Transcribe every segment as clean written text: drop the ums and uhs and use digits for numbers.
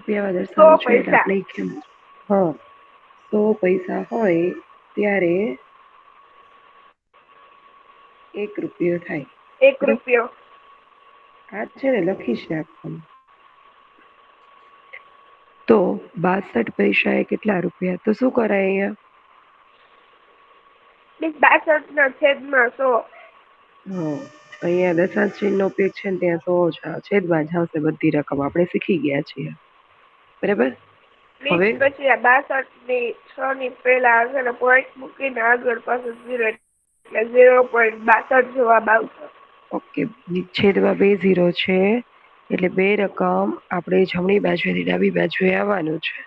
રૂપિયામાં 100 દર્શાવવું છે એટલે પૈસા. આપણે કેમ 100 પૈસા હોય ત્યારે 1 રૂપિયો થાય. 1 રૂપિયો. આ છે ને લખીશ રાખવાનું. તો 62 પૈસા એ કેટલા રૂપિયા? તો શું કરાય અહીંયા? 62 ના છેદમાં 100. અહીંયા દશાંશ ચિહ્નનો ઉપયોગ છે ને ત્યાં 100 છેદમાં જ આવશે બધી રકમ. આપણે શીખી ગયા છીએ. બરાબર. હવે પછી આ 62 ની 6 ની પહેલા આગળ પોઈન્ટ મૂકીને આગળ પાછું 0 એટલે 0.62 જવાબ આવશે. ઓકે, છેદમાં 2 0 છે એટલે બે રકમ આપણે જમણી બાજુથી ડાબી બાજુએ આવવાનું છે.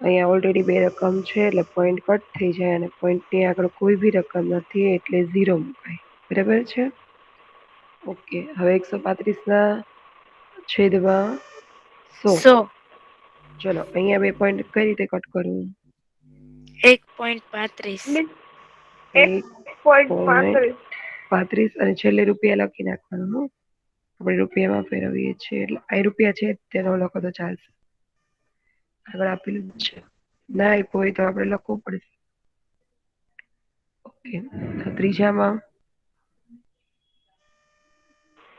અહીંયા ઓલરેડી 2 રકમ છે એટલે પોઈન્ટ કટ થઈ જાય અને પોઈન્ટની આગળ કોઈ બી રકમ નથી એટલે 0 મુકાય. બરાબર છે. ઓકે, હવે 135 ના છેદમાં 100. ચલો અહીંયા 2 પોઈન્ટ કઈ રીતે કટ કરું? 1.35. 1.35 અને છેલ્લે રૂપિયા લખી નાખવાનું. આપણે રૂપિયામાં ફેરવીએ છીએ એટલે આ રૂપિયા છે તેનો લખો તો ચાલશે. આગળ આપેલું જ છે. ના આપ્યું હોય તો આપણે લખવું પડશે. ઓકે, તો ત્રીજામાં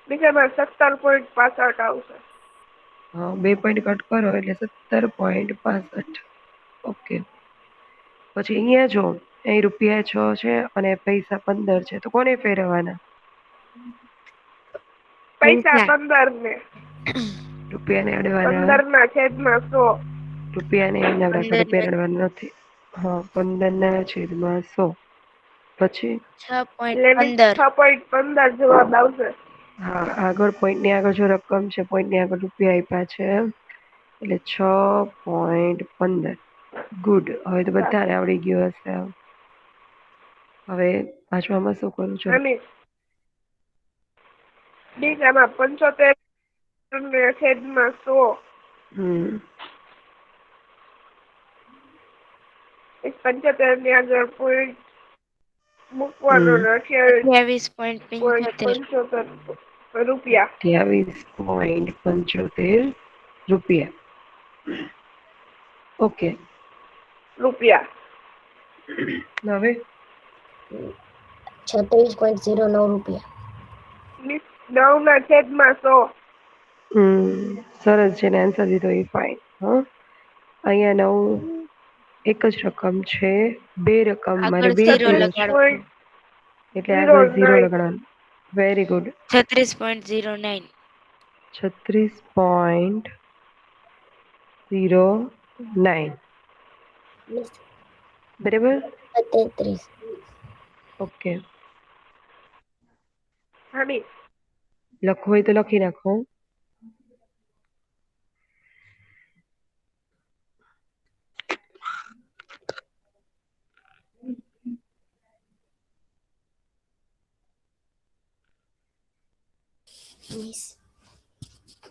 17.65 આવશે. 2 પોઈન્ટ કટ કરો એટલે 17.65. ઓકે, પછી અહીંયા જો અહીં રૂપિયા 6 છે અને પૈસા 15 છે તો કોને ફેરવવાના? પૈસા 15 ને રૂપિયાને અડવાના. 15 ના છેદમાં 100. રૂપિયાને એમના રાખો, રૂપિયા અડવાના નથી. 15 ના છેદમાં 100. પછી 6.15 જવાબ આવશે. આગળ પોઈન્ટની આગળ જો રકમ છે, પોઈન્ટની આગળ રૂપિયા આપ્યા છે એટલે 6.15. ગુડ. હવે તો બધાને આવડી ગયું હશે. હવે પાછળમાં શું કરું છું? બીજામાં 75 ને છેદમાં 100. 75 ની આગળ પોઈન્ટ મૂકવાનો 28.75 રૂપિયા. 28.75 રૂપિયા. ઓકે. રૂપિયા. હવે 36.09 રૂપિયા. 9 ના છેદમાં 100. સરસ છે ને આન્સર દીધો એ ફાઇન. અહીંયા 9 એક જ રકમ છે, 2 રકમ મારે 2 એટલે આગળ 0 લગાડવાનું. Very good. 36.09. 36.09. બરાબર. 33. ઓકે, હામી લખવું હોય તો લખી નાખો.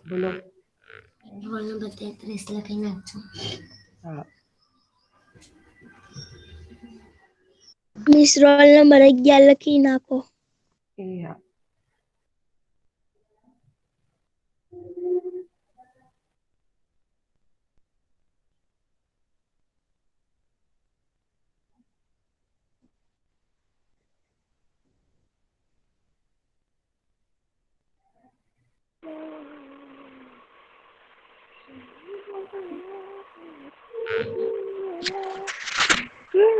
બોલો. રોલ નંબર 33 લખી નાખજો. મિસ રોલ નંબર 11 લખી નાખો.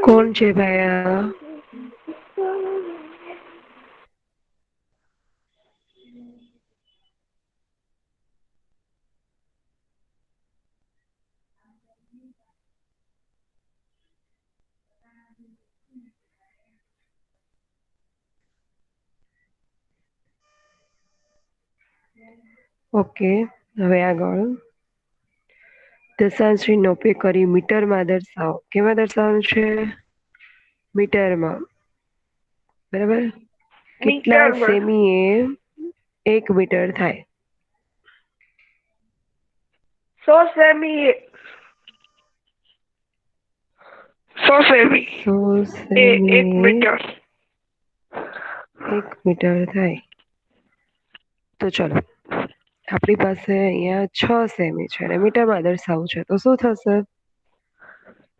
કોણ છે ભાઈ? ઓકે, હવે આગળ દશાંશ ચિહ્નનો ઉપયોગ કરી મીટરમાં દર્શાવો. કેમાં દર્શાવવાનું છે? મીટરમાં. બરાબર. કેટલા સેમી એ 1 મીટર થાય? 100 સેમી. 100 સેમી. 1 મીટર. 1 મીટર થાય. તો ચલો આપણી પાસે અહીંયા 6 સેમી છે અને મીટરમાં દર્શાવવું છે તો શું થશે?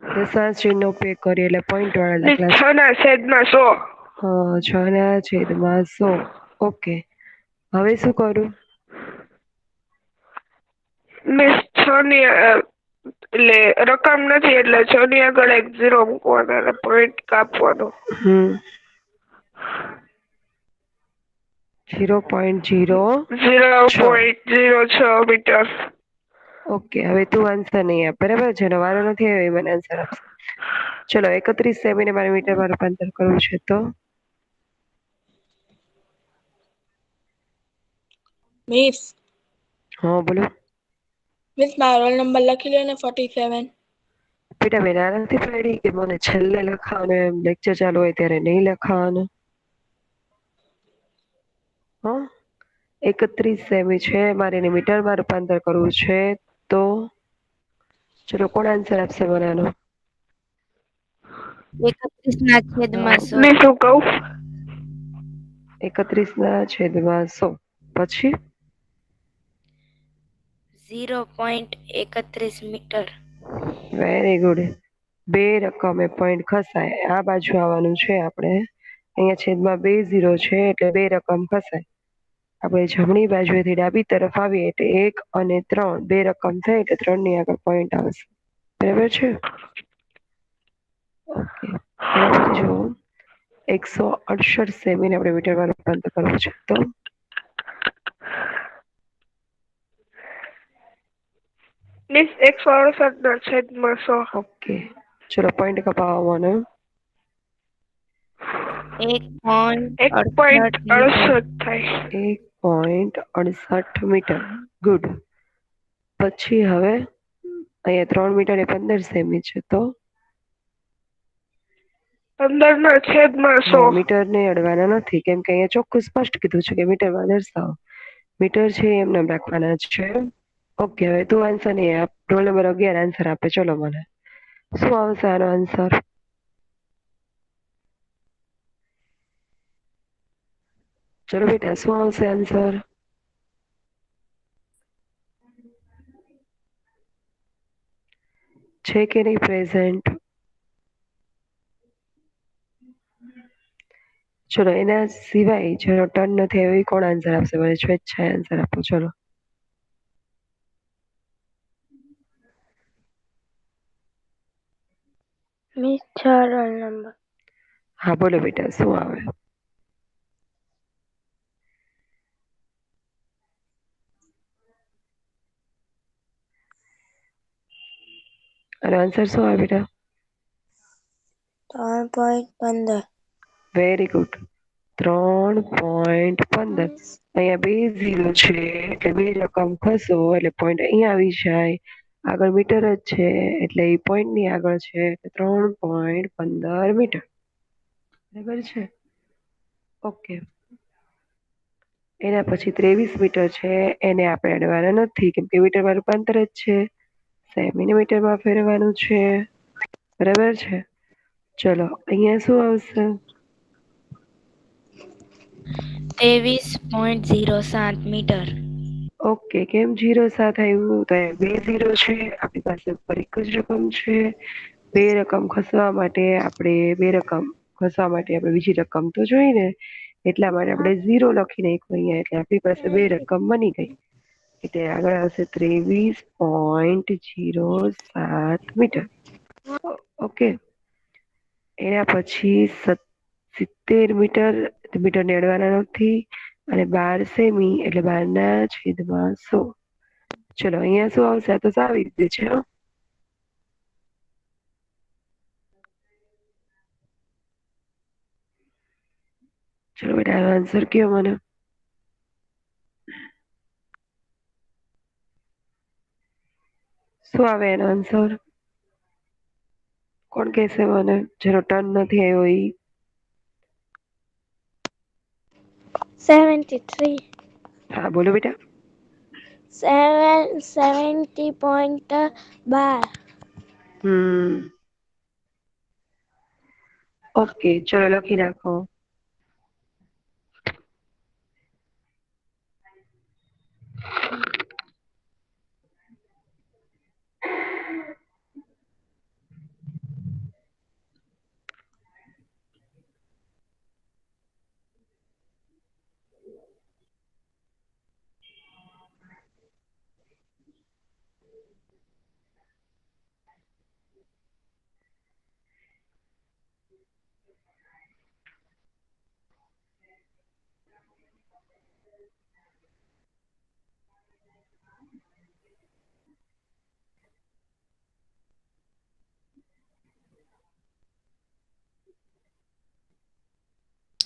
દશાંશ ચિહ્ન ઉપયોગ કરીએ એટલે પોઈન્ટ વાળા મિસ દાખલા 6/100. 6/100. ઓકે, હવે શું કરું? મિસ 6 ની એટલે રકમ નથી એટલે 6 ની આગળ એક 0 મૂકવાનો અને પોઈન્ટ કાપવાનો. 0.06. 0.06 મીટર. ઓકે, હવે તું આન્સર નહીં આપ, બરાબર? જેનો વારો નથી આવ્યો એ મને આન્સર આપશે. ચલો 31 સેમીને મારે મીટરમાં રૂપાંતર કરવું છે તો મિસ હા બોલો. મિસ મારો રોલ નંબર લખી લો ને 47. બેટા મેં ના નથી પાડી કે મને છેલ્લે લખાવાનું, લેક્ચર ચાલુ હોય ત્યારે નહીં લખાવાનું. હા, 31 સેમી છે, મારે એને મીટરમાં રૂપાંતર કરવું છે તો ચલો કોણ આન્સર આપશે મને આનો? 31/100. મિસ હું કહું 31/100 પછી 0.31 મીટર. Very good. બે રકમે પોઈન્ટ ખસાય, આ બાજુ આવવાનું છે આપણે. અહીંયા છેદમાં 2 0 છે એટલે બે રકમ ખસાય. આપણે જમણી બાજુએથી ડાબી તરફ આવીએ એટલે 1 અને 3 બે રકમ થાય એટલે 3 ની આગળ પોઈન્ટ આવશે, બરાબર છે? ઓકે, એના પછી જો 168 સેમીને આપણે મીટરમાં રૂપાંતર કરવું છે તો મિસ 168/100. ઓકે, ચલો પોઈન્ટ કપાવવા મને. 1.68 થાય. 1.68 મીટર. ગુડ. પછી હવે અહીંયા 3 મીટર એ 15 સેમી છે તો 15/100. મીટરને અડવાના નથી કેમ કે અહીંયા ચોખ્ખું સ્પષ્ટ કીધું છે કે મીટરમાં દર્શાવો. મીટર છે એમને રાખવાના છે. ઓકે, હવે તું આન્સર નહીં આપ, રોલ નંબર 11 આન્સર આપે. ચલો મને શું આવશે આનો આન્સર? ચલો બેટા શું આવશે આન્સર? છે કે નહીં પ્રેઝન્ટ? ચલો એના સિવાય જેનો ટર્ન નથી આવ્યો એ કોણ આન્સર આપશે? મને સ્વેચ્છાએ આન્સર આપો. ચલો મિસ 6 રોલ નંબર. હા બોલો બેટા શું આવે? અને આન્સર શું આવે બેટા? 3.15. Very good. 3.15. અહીંયા 2 0 છે એટલે બે રકમ ખસો એટલે પોઈન્ટ અહીંયા આવી જાય. આગળ મીટર જ છે એટલે એ પોઈન્ટ ની આગળ છે 3.15 મીટર, બરાબર છે? ઓકે, એના પછી 23 મીટર છે, એને આપણે અડવાના નથી કેમ કે મીટરમાં રૂપાંતર જ છે, સેમીને મીટરમાં ફેરવાનું છે, બરાબર છે? ચલો અહીંયા શું આવશે? 23.07 મીટર. ઓકે, કેમ 07 આવ્યું? તો 2 0 છે, આપણી પાસે ઉપર એક જ રકમ છે. બે રકમ ખસવા માટે આપણે બીજી રકમ તો જોઈ ને, એટલા માટે આપણે 0 લખી નાખ્યું અહીંયા એટલે આપણી પાસે બે રકમ બની ગઈ. એટલે આગળ આવશે 23.07 મીટર. ઓકે, એના પછી 70 મીટર, મીટરને અડવાના નથી, અને 12 સેમી એટલે 12/100. ચલો અહીંયા શું આવશે? આ તો સારી રીતે છે. ચલો બેટા આનો આન્સર કયો મને? શું આવે એનો આન્સર? કોણ કહેશે મને જેનો ટર્ન નથી આવ્યો ઈ? 73. હા બોલો બેટા. 70.12. ઓકે, ચલો લખી નાખો.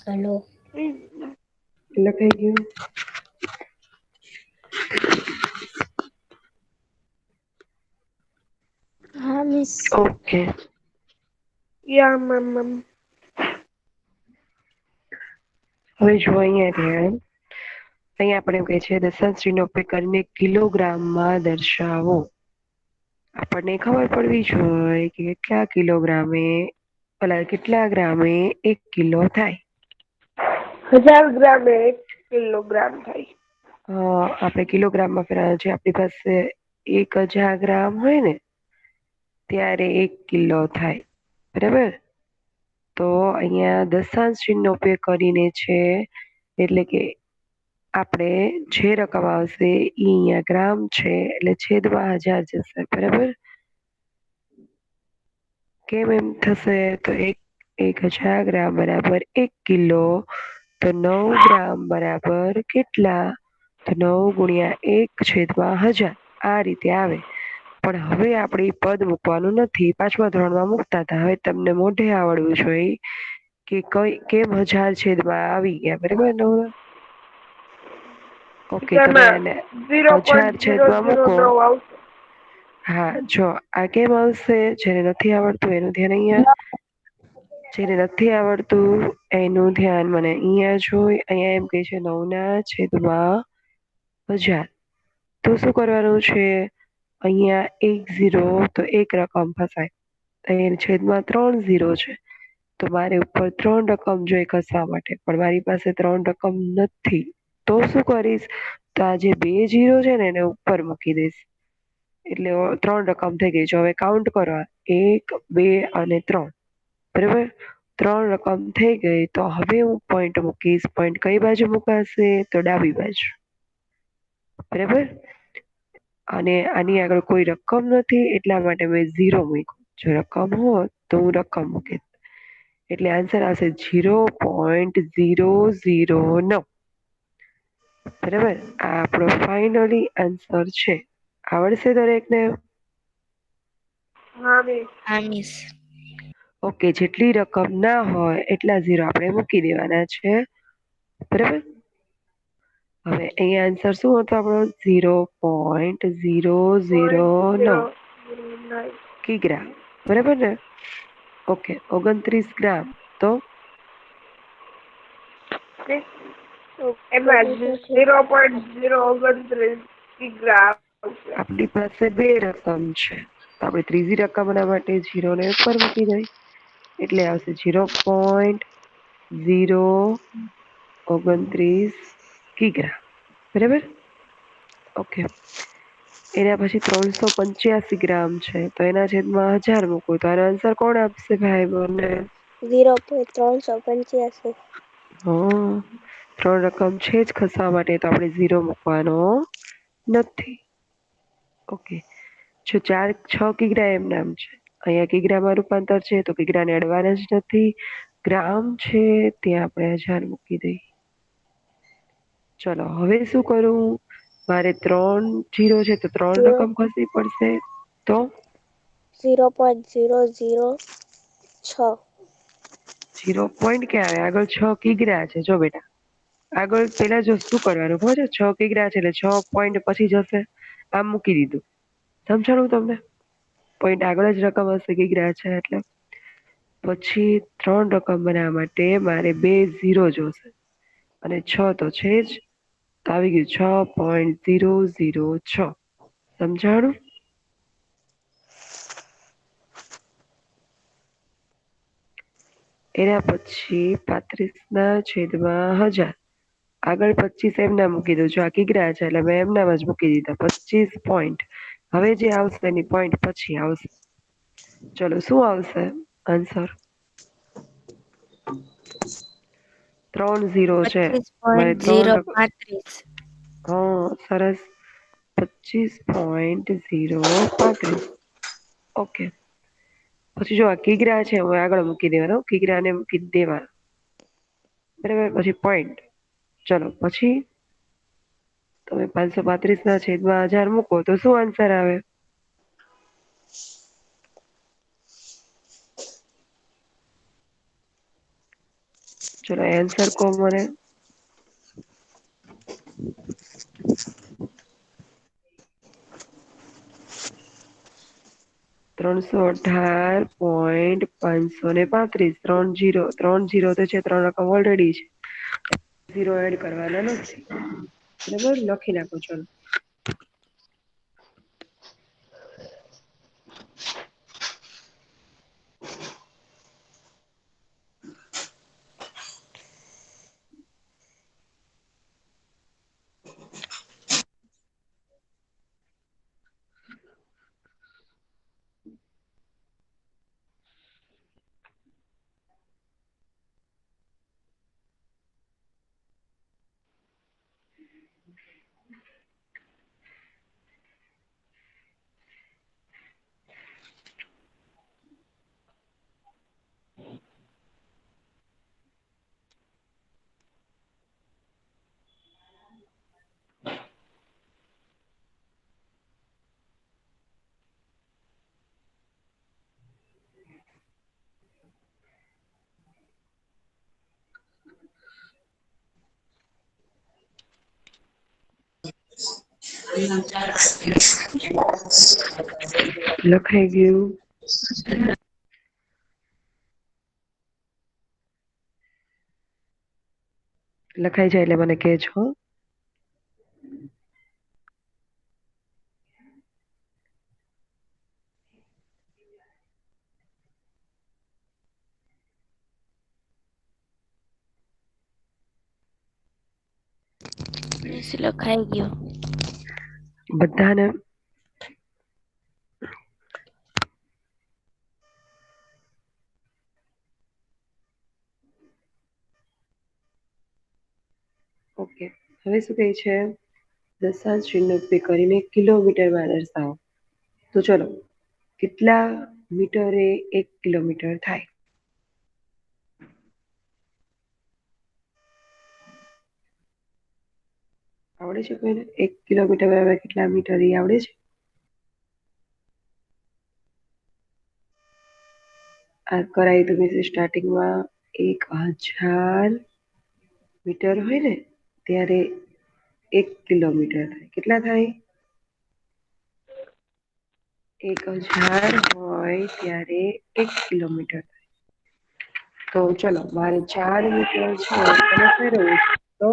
હલો. લખાઈ ગયું? હા મિસ. ઓકે. યા મેમ. હવે જો અહીંયા આપણે કહે છે દશાંશનો ઉપયોગ કરીને કિલોગ્રામમાં દર્શાવો. આપણને ખબર પડવી જોઈએ કે કેટલા ગ્રામે 1 કિલો થાય. 1000 ગ્રામે 1 કિલોગ્રામ થાય. આપણે કિલોગ્રામમાં ફેરવવાનું છે. આપણી પાસે 1000 ગ્રામ હોય ને ત્યારે 1 કિલો થાય. બરાબર? તો અહીંયા દશાંશ ચિહ્નનો ઉપયોગ કરીને છે એટલે કે આપણે જે રકમ આવશે એ અહીંયા ગ્રામ છે એટલે છેદમાં 1000 જશે. બરાબર? કેમ એમ થશે? તો 1000 ગ્રામ બરાબર 1 કિલો, તો 9 ગ્રામ બરાબર કેટલા? તો 9 ગુણ્યા 1/1000 આ રીતે આવે. પણ હવે આપણે પદ મૂકવાનું નથી. 5મા ધોરણમાં મૂકતા હતા. હવે તમને મોઢે આવડવું જોઈએ કે કેમ 1000 છેદમાં આવી ગયા. બરાબર ને? ઓકે, તમે આને 1000 છેદમાં મૂકો. 0.009 આવશે. હા, જો આ કેમ આવશે? જેને નથી આવડતું એનું ધ્યાન અહીંયા, જેને નથી આવડતું એનું ધ્યાન મને અહીંયા જોઈ. અહીંયા એમ કહે છે 9/1000. તો શું કરવાનું છે? અહીંયા 1 0 તો એક રકમ ફસાય. અહીંયા છેદમાં 3 0 છે. તો મારે ઉપર 3 રકમ જોઈએ ખસવા માટે, પણ મારી પાસે 3 રકમ નથી. તો શું કરીશ? તો આ જે 2 0 છે ને એને ઉપર મૂકી દઈશ. એટલે 3 રકમ થઈ ગઈ છે. હવે કાઉન્ટ કરો 1 2 અને 3. બરાબર? 3 રકમ થઈ ગઈ. તો હવે હું પોઈન્ટ મૂકીશ. પોઈન્ટ કઈ બાજુ મુકાશે? તો ડાબી બાજુ. બરાબર? અને આની આગળ કોઈ રકમ નથી એટલા માટે મેં 0 મૂક્યું. જો રકમ હોત તો હું રકમ મૂકીશ. એટલે આન્સર આવશે 0.009. બરાબર? આ આપણો ફાઇનલી આન્સર છે. આવડશે દરેકને? હા મિસ. હા મિસ. ઓકે, જેટલી રકમ ના હોય એટલા 0 આપણે મૂકી દેવાના છે. બરાબર? હવે અહીંયા આન્સર શું હતો આપણો? 0.009 કિગ્રા. બરાબર ને? ઓકે, 29 ગ્રામ. તો એમાં 0.029 કિગ્રા આવશે. આપણી પાસે 2 રકમ છે. તો આપણે ત્રીજી રકમના માટે 0 ને ઉપર મૂકી દઈએ. એટલે આવશે 0.029 કિગ્રા. બરાબર? ઓકે. એના પછી 385 ગ્રામ છે. તો એના છેદમાં 1000 મૂકવું. તો આનો આન્સર કોણ આપશે ભાઈ બોને? 0.385. હા, 3 રકમ છે જ ખસવા માટે, તો આપણે 0 મૂકવાનો નથી. ઓકે. જો 6 કિગ્રા એમ નામ છે. અહીંયા કિગ્રામાં રૂપાંતર છે તો કિગ્રાને અડવાના જ નથી. ગ્રામ છે ત્યાં આપણે 1000 મૂકી દઈએ. ચલો હવે શું કરું? મારે 3 0 છે તો 3 રકમ ખસવી પડશે. તો 0.006. 0 પોઈન્ટ ક્યાં આવે? આગળ 6 કિગ્રા છે. જો બેટા, આગળ પેલા જો શું કરવાનું ખબર છે? 6 કિગ્રા છે એટલે 6 પોઈન્ટ પછી જશે. આમ મૂકી દીધું. સમજાણું તમને? પોઈન્ટ આગળ જ રકમ હશે કિગ્રા છે એટલે. પછી 3 રકમ બનાવવા માટે મારે 2 0 જોશે અને 6 તો છે જ. તો આવી ગયું 6.006. સમજાણું? એના પછી 35/1000. આગળ 25 એમના મૂકી દો. જો આ કિગ્રા છે એટલે મેં એમનામાં જ મૂકી દીધા. 25 પોઈન્ટ હવે જે આવશે એની પોઈન્ટ પછી આવશે. ચલો શું આવશે આન્સર? 3 0 છે. મારે 25.035. હા સરસ. 25.035. ઓકે. પછી જો આ કિગ્રા છે હું આગળ મૂકી દેવાનો, કિગ્રાને મૂકી દેવાના, બરાબર. પછી પોઈન્ટ. ચલો પછી તમે 535/1000 મૂકો તો શું આન્સર આવે? ચલો આન્સર કહો મને. 318.535. 3 0 તો છે, 3 રકમ ઓલરેડી છે, 0 એડ કરવાના નથી. બરાબર, લખી નાખો. ચલો લખાઈ ગયું? લખાઈ જાય એટલે મને કહેજો. લખાઈ ગયો બધાને? ઓકે. હવે શું કહે છે? દશાંશ ચિહ્ન ઉપયોગ કરીને કિલોમીટરમાં દર્શાવો. તો ચલો, કેટલા મીટરે 1 કિલોમીટર થાય? આવડે છે કોઈને? 1 કિલોમીટર બરાબર કેટલા મીટર એ આવડે છે? આ કરાયું તમે સ્ટાર્ટિંગમાં 1000 મીટર હોય ને ત્યારે 1 કિલોમીટર થાય. કેટલા થાય? 1000 હોય ત્યારે 1 કિલોમીટર થાય. તો ચલો, મારે 4 મીટર છે એને ફેરવવું છે, તો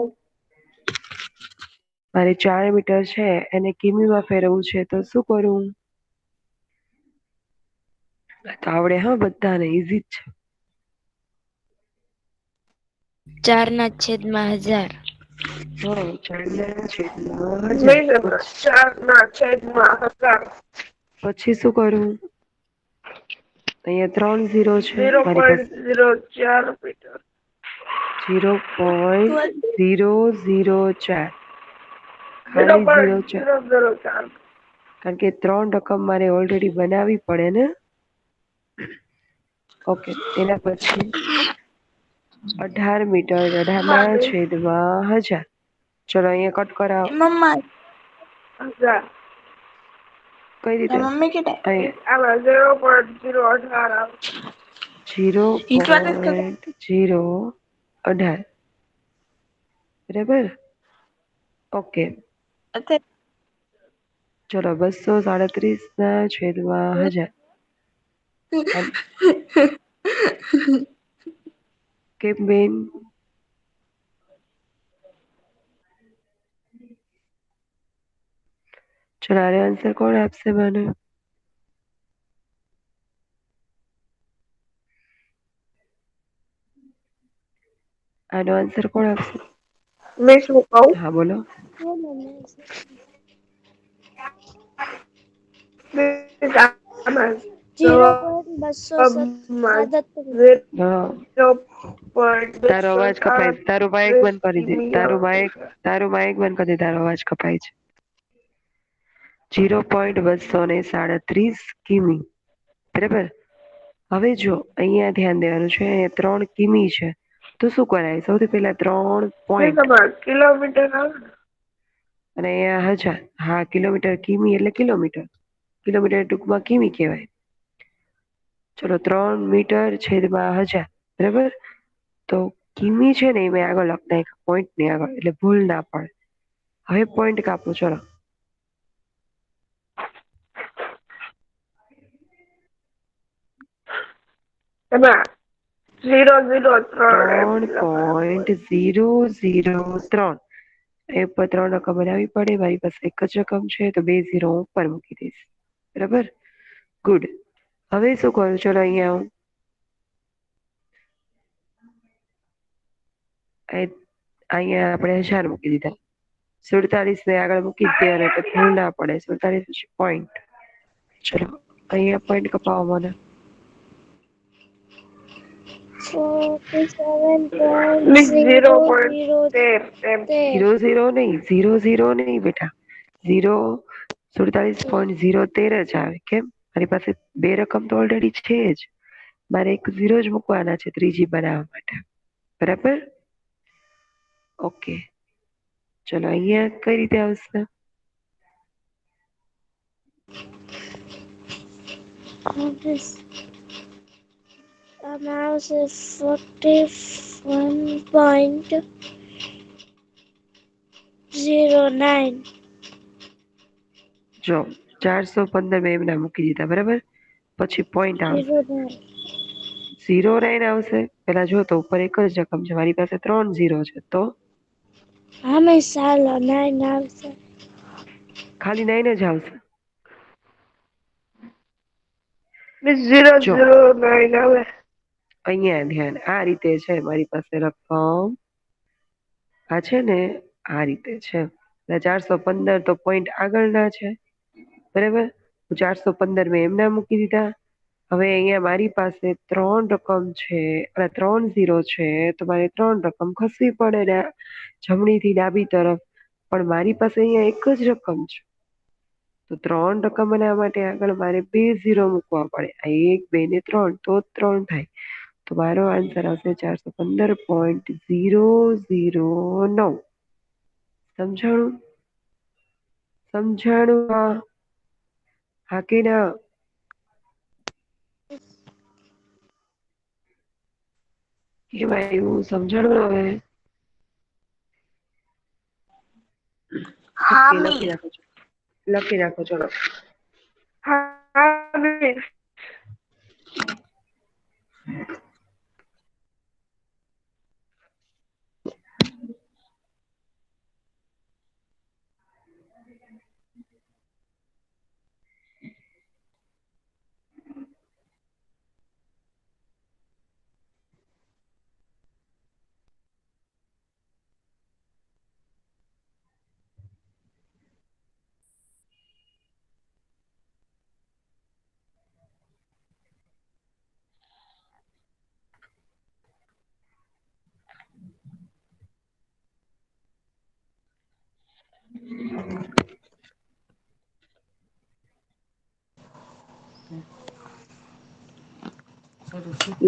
મારે 4 મીટર છે એને કિમીમાં ફેરવવું છે, તો શું કરું? તો આવડે હા બધાને, ઈઝી જ છે. 4/1000. હા, 4/1000. 4/1000. પછી શું કરું? અહીંયા 3 0 છે મારી પાસે. 0.04 મીટર. 0.004. ખાલી 0.4. 0.004. કારણ કે 3 રકમ મારે ઓલરેડી બનાવવી પડે ને. ઓકે. એના પછી 18 મીટર, 18/1000. ચલો અહીંયા કટ કરાવો. મમ્મા 1000. કઈ રીતે? મમ્મી કેટલે આમાં 0.018 આવે. 0.018. બરાબર. ઓકે. ચલો 237/1000. કેમ બેન? ચલો આનો આન્સર કોણ આપશે મને? આનો આન્સર કોણ આપશે? મેં શું કહું? હા બોલો. મિસ આમાં 0.237 જવાબમાં 0.238 હા, તારો અવાજ કપાય. તારું માઇક બંધ કરી દે. કિમી તારું આવશે. માઇક બંધ કરી દે. તારો અવાજ કપાય છે. 0.237 કિમી. બરાબર. હવે જો અહીંયા ધ્યાન દેવાનું છે. અહીંયા 3 કિમી છે. તો શું કરાય? સૌથી પહેલા 3 મિસ પોઈન્ટ આમાં કિલોમીટર આવે ને? અને અહીંયા 1000. હા, કિલોમીટર કિમી એટલે કિલોમીટર. કિલોમીટર ટૂંકમાં કિમી કહેવાય. ચલો 3 મીટર છેદમાં 1000. બરાબર. તો કિમી છે ને એ મેં આગળ લખતા એક પોઈન્ટ ની આગળ એટલે ભૂલ ના પડે. હવે પોઈન્ટ કાપો ચલો. એમાં 003 એમ લખાવું પડે. 3.003 એ ઉપર 3 રકમ બનાવવી પડે. મારી પાસે એક જ રકમ છે તો 2 ઝીરો હું ઉપર મૂકી દઈશ. બરાબર. ગુડ. હવે શું કરું? ચલો અહીંયા હું અહીંયા આપણે 1000 મૂકી દીધા. 47 ને આગળ મૂકી જ દેવાના એટલે ભૂલ ના પડે. 47 પછી પોઈન્ટ. ચલો અહીંયા પોઈન્ટ કપાવો મને. 47.003 મિસ 0.13 એમ. 00 નહીં, 00 નહીં બેટા. 47.013 જ આવે. કેમ? મારી પાસે 2 રકમ તો ઓલરેડી છે જ. મારે એક 0 જ મૂકવાના છે ત્રીજી બનાવવા માટે. બરાબર. ઓકે. ચલો અહીંયા કઈ રીતે આવશે? આમાં આવશે 41.09. જો 415 મેં એમના મૂકી દીધા. બરાબર. પછી પોઈન્ટ આવશે. 09 આવશે. પેલા જો તો ઉપર એક જ રકમ છે. મારી પાસે 3 ઝીરો છે તો આમે સાલો 9 આવશે. ખાલી 9 જ આવશે. મિસ જો 009 આવે. અહીંયા ધ્યાન. આ રીતે છે મારી પાસે રકમ. આ છે ને આ રીતે છે. 415 તો પોઈન્ટ આગળના છે. બરાબર. 415 મેં એમના મૂકી દીધા. હવે અહીંયા મારી પાસે 3 રકમ છે અને 3 ઝીરો છે તો મારે 3 રકમ ખસવી પડે ને જમણીથી ડાબી તરફ. પણ મારી પાસે અહીંયા એક જ રકમ છે. તો 3 રકમ બનાવવા માટે આગળ મારે 2 ઝીરો મૂકવા પડે. આ 1, 2 ને 3 તો 3 થાય. તો મારો આન્સર આવશે 415.009. સમજાણું? સમજાણું? હા કે ના? કેમ આવ્યું? સમજાણું હવે? ઓકે, લખી નાખો છો. લખી નાખો ચલો. હા મિસ.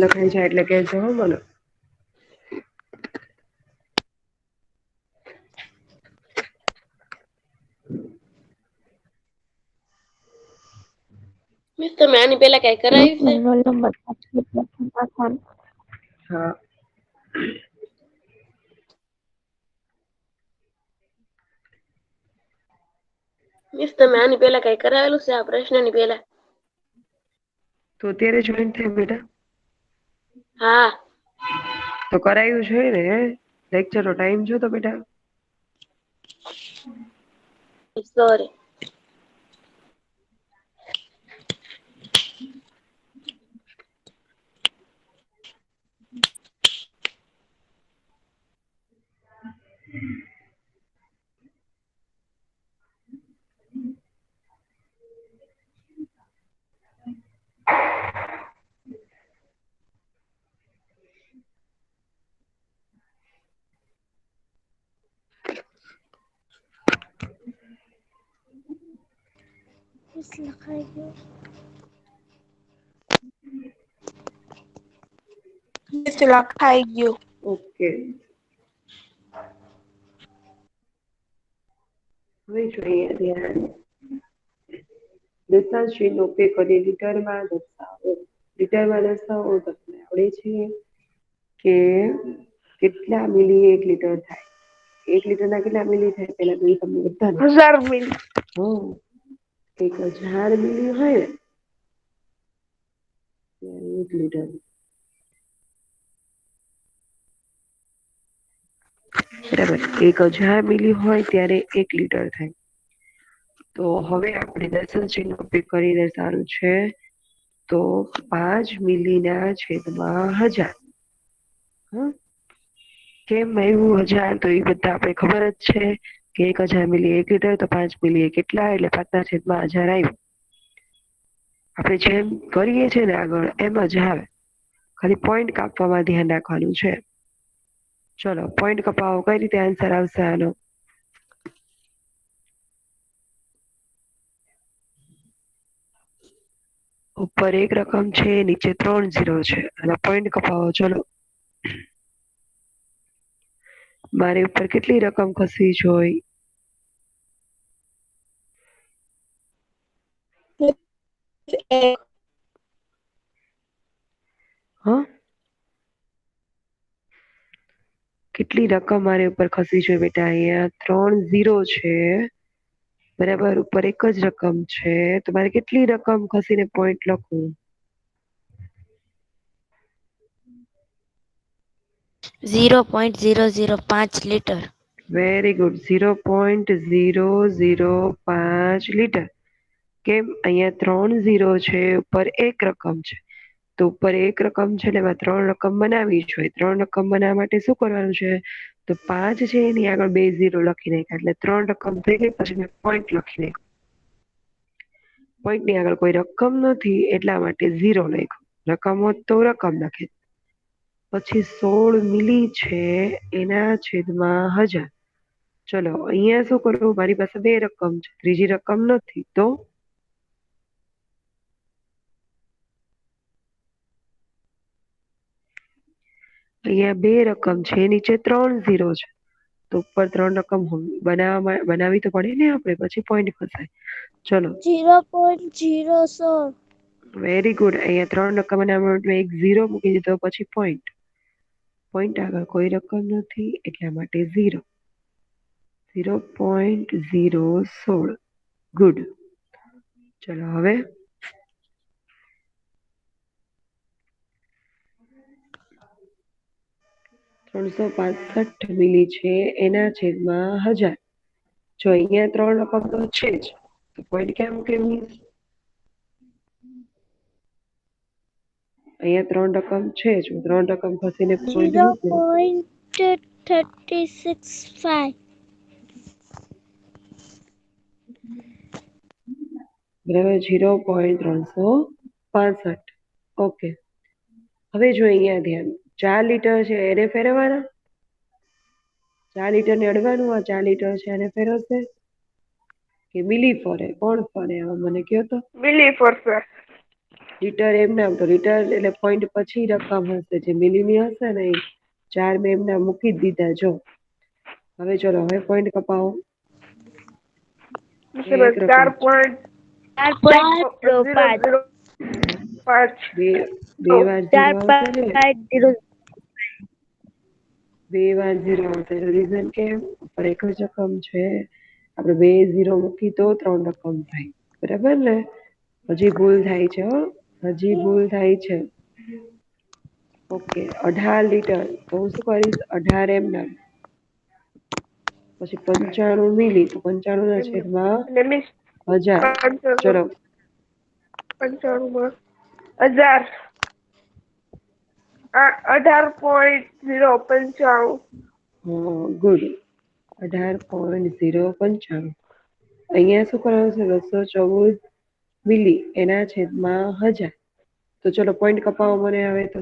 લખાઈ જાય એટલે કહેજો હો મને. મિસ તમે આની પેલા કઈ કરાવ્યું છે? રોલ નંબર પાછળ. હા. મિસ તમે આની પેલા કઈ કરાવેલું છે આ પ્રશ્નની પેલા? તો અત્યારે જોઈન થાય બેટા? હા. તો કરાયું છે ને લેક્ચરનો ટાઈમ જો તો બેટા. સોરી. મિસ લખાઈ ગયું. ઓકે, હવે જોઈએ ધ્યાન. દશાંશનો ઉપયોગ કરી લીટરમાં દર્શાવો. લીટરમાં દર્શાવો તમને આવડે છે કે કેટલા મિલી 1 લીટર થાય? 1 લીટરના કેટલા મિલી થાય પેલા તો એ તમને બધાને 1000 મિલી. 1000 મિલી હોય ને ત્યારે 1 લીટર. બરાબર, 1000 મિલી હોય ત્યારે 1 લીટર થાય. તો હવે આપણે દશાંશનો ઉપયોગ કરી દર્શાવવાનું છે. તો 5 મિલીના છેદમાં 1000. કેમ આવ્યું 1000? તો એ બધા આપણે ખબર જ છે કે 1000 મિલી 1 લીટર, તો 5 મિલી કેટલા, એટલે 5 ના છેદમાં 1000 આવ્યું. આપણે જેમ કરીએ છીએ ને આગળ એમ જ આવે, ખાલી પોઈન્ટ કાપવામાં ધ્યાન રાખવાનું છે. ચલો પોઈન્ટ કપાવો, કઈ રીતે આન્સર આવશે આનો? ઉપર 1 રકમ છે, નીચે 3 0 છે, અને પોઈન્ટ કપાવો. ચલો, મારી ઉપર કેટલી રકમ ખસવી જોઈએ? કેટલી રકમ મારી ઉપર ખસવી જોઈએ બેટા? અહીંયા 3 0 છે, બરાબર. ઉપર 1 જ રકમ છે, તો મારે કેટલી રકમ ખસીને પોઈન્ટ લખવું? 0.005 લીટર. Very good, 0.005 litre. કેમ? અહીંયા 3 0 છે, ઉપર 1 રકમ છે, તો ઉપર 1 રકમ છે એટલે એમાં 3 રકમ બનાવવી જોઈએ. 3 રકમ બનાવવા માટે શું કરવાનું છે? તો 5 છે એની આગળ 2 0 લખી નાખ્યા, એટલે 3 રકમ થઈ ગઈ. પછી મેં પોઈન્ટ લખી નાખ્યો. પોઈન્ટની આગળ કોઈ રકમ નથી એટલા માટે 0 લખ્યો. રકમ હોત તો રકમ લખે. પછી 16 મિલી છે એના છેદમાં 1000. ચલો અહીંયા શું કરવું? મારી પાસે 2 રકમ છે, ત્રીજી રકમ નથી, તો અહીંયા 2 રકમ છે, નીચે 3 0 છે, તો ઉપર 3 રકમ બનાવી તો પડે ને આપણે, પછી પોઈન્ટ ખસાય. ચલો 0.016. Very good. અહીંયા 3 રકમ બનાવવા માટે 1 0 મૂકી દીધો, પછી પોઈન્ટ. પોઈન્ટ આગળ કોઈ રકમ નથી એટલા માટે 0. 0.016. ગુડ. ચલો હવે 365 મિલી છે એના છેદમાં 1000. જો અહીંયા 3 રકમ તો છે જ, તો પોઈન્ટ કેમ મૂકેલી? અહીંયા 3 રકમ છે જ, 3 રકમ ખસીને પોઈન્ટ મૂકે. 0.365. બરાબર, 0.365. ઓકે. હવે જો અહીંયા ધ્યાન, 4 લીટર છે એને ફેરવવાના. 4 લીટર ને અડવાનું, આ 4 લીટર છે એને ફેરવશે કે મિલી ફરે? કોણ ફરે? હવે મને કહો તો. મિલી ફરશે. લીટર એમ નામ, તો લીટર એટલે પોઈન્ટ પછી રકમ હશે, જે મિલીની હશે ને એ 4 મેં એમના મૂકી જ દીધા. જો હવે ચલો, હવે પોઈન્ટ કપાવો. 4.005. બે વાર 0 આવશે ને, 2 વાર 0 આવશે. રીઝન કેમ? ઉપર 1 જ રકમ છે, આપણે 2 0 મૂકી તો 3 રકમ થાય. બરાબર ને? હજી ભૂલ થાય છે, હજી ભૂલ થાય છે. ઓકે, 18 લીટર, તો હું શું કરીશ? 18 એમ નામ, પછી 95 મિલી, તો 95 ના છેદમાં 1000. ચલો 95 1000. 18.095. ગુડ. 18.095. અહીંયા શું કરવાનું છે? 214 મિલી એના છેદમાં 1000. તો ચલો પોઈન્ટ કપાવો મને. હવે તો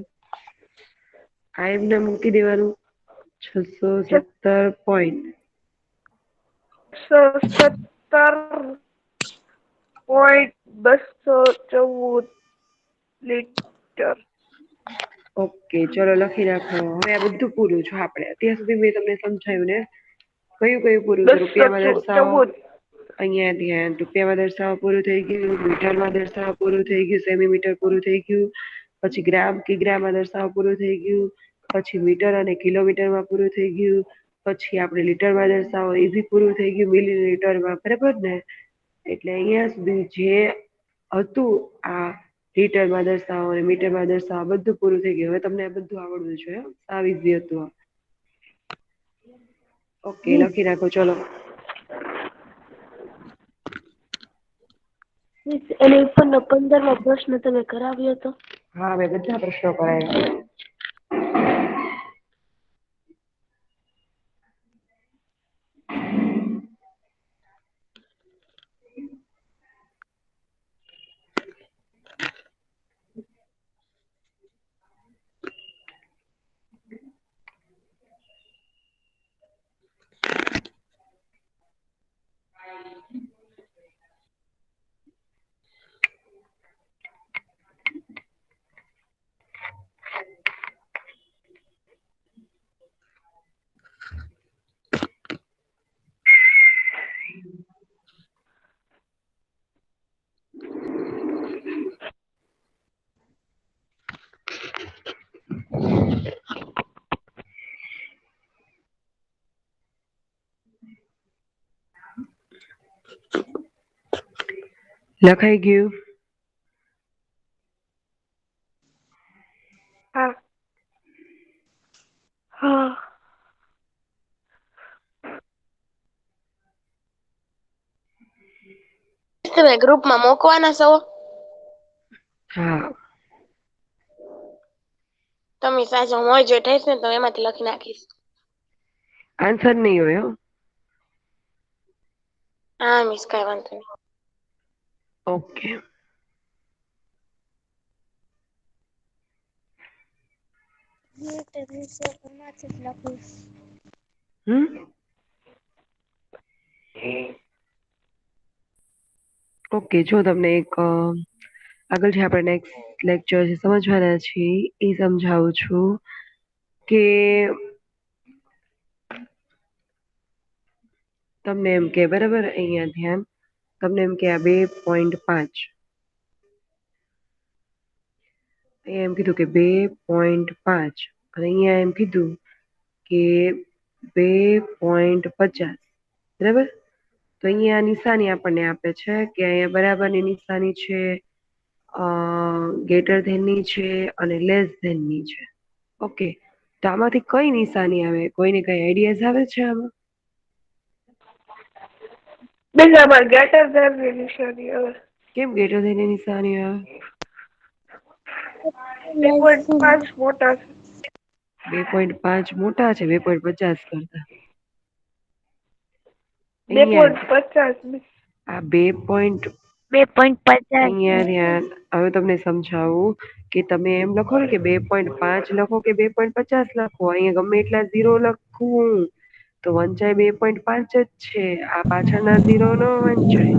આ એમને મૂકી દેવાનું. 617 પોઈન્ટ. 617. 0.214 લીટર. ઓકે, ચલો લખી રાખો. હવે આ બધું પૂરું છે. આપણે અત્યાર સુધી મેં તમને સમજાવ્યું ને, કયું કયું પૂરું છે? રૂપિયામાં દર્શાવો. 214. અહીંયા ધ્યાન, રૂપિયામાં દર્શાવો પૂરું થઈ ગયું, મીટરમાં દર્શાવો પૂરું થઈ ગયું, સેમીમીટર પૂરું થઈ ગયું, પછી ગ્રામ કિગ્રામાં દર્શાવો પૂરું થઈ ગયું, પછી મીટર અને કિલોમીટરમાં પૂરું થઈ ગયું, પછી આપણે લીટરમાં દર્શાવો ઈઝી પૂરું થઈ ગયું, મિલીલીટરમાં. બરાબર ને? એટલે અહીંયા સુધી જે હતું આ લીટરમાં દર્શાવો અને મીટરમાં દર્શાવો બધું પૂરું થઈ ગયું. હવે તમને આ બધું આવડવું જોઈએ. સાવ ઈઝી હતું આ. ઓકે, લખી રાખો. ચલો. એની ઉપરનો 15મો પ્રશ્ન તમે કરાવ્યો હતો. હા, મેં બધા પ્રશ્નો કરાવ્યા. લખાઈ ગયું? હા. હા. તમે ગ્રુપમાં મોકવાના છો? હા. તમે સાચો મોય જે થઈશ ને તો એમાંથી લખી નાખીશ. આન્સર નહીં હોય. હા મિસ, કઈ વાંધો નહીં. ઓકે. ઓકે, જો તમને એક આગળ જે આપણે નેક્સ્ટ લેક્ચર જે સમજવાના છીએ એ સમજાવું છું કે તમને એમ કે બરાબર, અહીંયા ધ્યાન, તમને એમ કે આ 2.5, અહીંયા એમ કીધું કે 2.5 અને અહીંયા એમ કીધું કે 2.50. બરાબર? તો અહીંયા નિશાની આપણને આપે છે કે અહીંયા બરાબરની નિશાની છે, ગ્રેટર ધેનની છે અને લેસ ધેનની છે. ઓકે, તો આમાંથી કઈ નિશાની આવે? કોઈને કઈ આઈડિયાઝ આવે છે આમાં? બીજામાં ગ્રેટર ધેનની નિશાની આવે. કેમ ગ્રેટર ધેનની નિશાની આવે? 2.5 મોટા છે. 2.5 મોટા છે 2.50 કરતા. 2.50. આ 2. 2.50 અહીંયા ધ્યાન, હવે તમને સમજાવું કે તમે એમ લખો ને કે 2.5 લખો કે 2.50 લખો, અહીંયા ગમે એટલા 0 લખવું તો વંચાય 2.5 જ છે. આ પાછળના 0 નો વંચાય.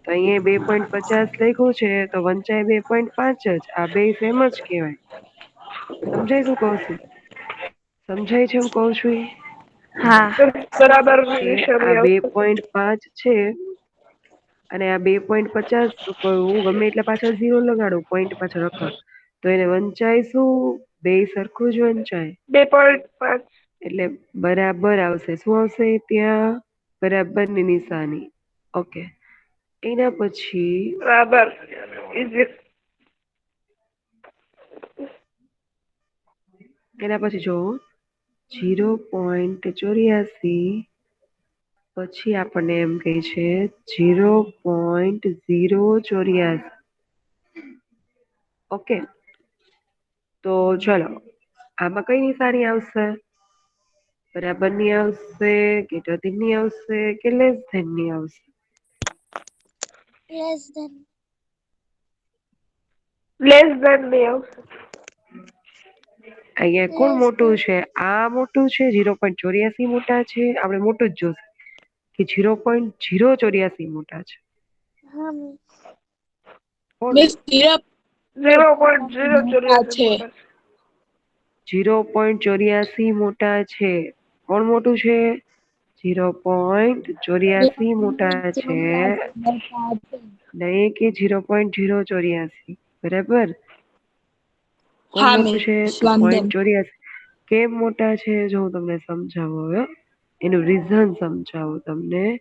તો અહીંયા 2.50 લખ્યું છે તો વંચાય 2.5 જ. આ બે સેમ જ કહેવાય. સમજાય શું કહું છું? સમજાય છે હું કહું છું? હા. બરાબર કે નિશાની આ આવશે. 2.5 છે અને આ 2.50 હું ગમે એટલે પાછળ 0 લગાડું, પોઈન્ટ પાછળ રખડ, તો એને વંચાય શું? બે સરખું જ વંચાય. 2.5. એટલે બરાબર આવશે. શું આવશે ત્યાં? બરાબરની નિશાની. ઓકે, એના પછી બરાબર. ઈઝી. એના પછી જો 0.84 પછી આપણને એમ કહે છે 0.084. ઓકે, તો ચલો આમાં કઈ નિશાની આવશે? બરાબરની આવશે, ગ્રેટર ધેનની આવશે કે લેસ ધેનની આવશે? લેસ ધેન ની આવશે. અહીંયા કોણ મોટું છે? આ મોટું છે, 0.84 મોટા છે. આપણે મોટું જ જોશે કે 0.084 મોટા છે. મિસ 0.084 છે. મોટા 0.84 મોટા છે. કોણ મોટું છે? 0.84 મોટા છે, નહીં કે 0.084. બરાબર. કોણ હા મોટું મિસ છે? તો વાંધો નહીં. 0.84. કેમ મોટા છે? જો હું તમને સમજાવું હવે, એનું રીઝન સમજાવું તમને.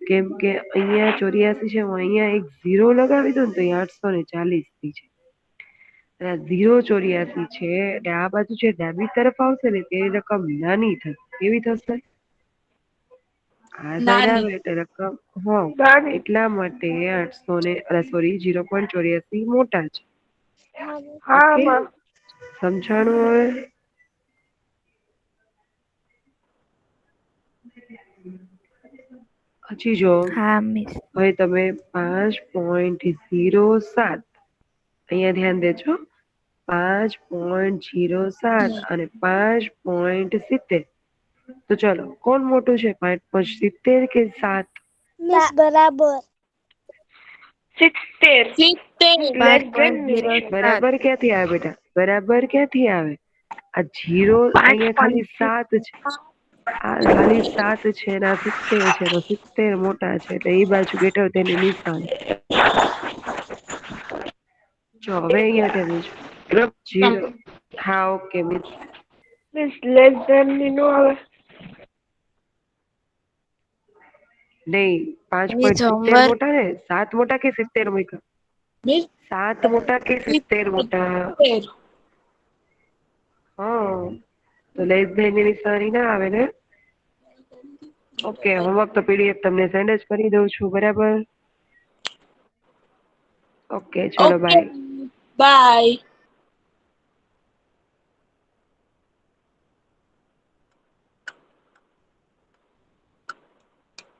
કેમ કે અહીંયા 84 છે, હું અહીંયા એક 0 લગાવી દઉં ને તો અહીંયા 840 થઈ છે. 0.84 છે એટલે આ બાજુ જે ડાબી તરફ આવશે ને તે રકમ નાની થશે. કેવી થશે? આ સાઈડ નાની. આવે એટલે રકમ હા, નાની. એટલા માટે 0.84 મોટા છે. હા ઓકે, માં. સમજાણું હવે? હજી જો હા મિસ. હવે તમે 5.07 અહીંયા ધ્યાન દેજો. 5.07 અને 5.70. તો ચલો, કોણ મોટું છે? 5.70 કે 7? મિસ બરાબર. 70 લેસ ધેન ની નિશાની. બરાબર ક્યાંથી આવે બેટા? બરાબર ક્યાંથી આવે? આ 0 અહીંયા ખાલી 7 છે. આ ખાલી 7 છે ને આ 70 છે, તો 70 મોટા છે એટલે એ બાજુ ગ્રેટર ધેન ની નિશાની. જો હવે અહીંયા ધ્યાન દેજો. 0 હા okay miss. Miss less than ની નો આવે. નહીં, મિસ 5.70 હોમવર્ક મોટા ને 7 મોટા કે 70 મોટા? મિસ 7 મોટા કે 70 મોટા? હા, તો લેસ ધેન ની નિશાની ના આવે ને. ઓકે, હોમવર્ક તો પીડીએફ તમને સેન્ડ જ કરી દઉં છું. બરાબર. ઓકે, ચલો ઓકે બાય. બાય.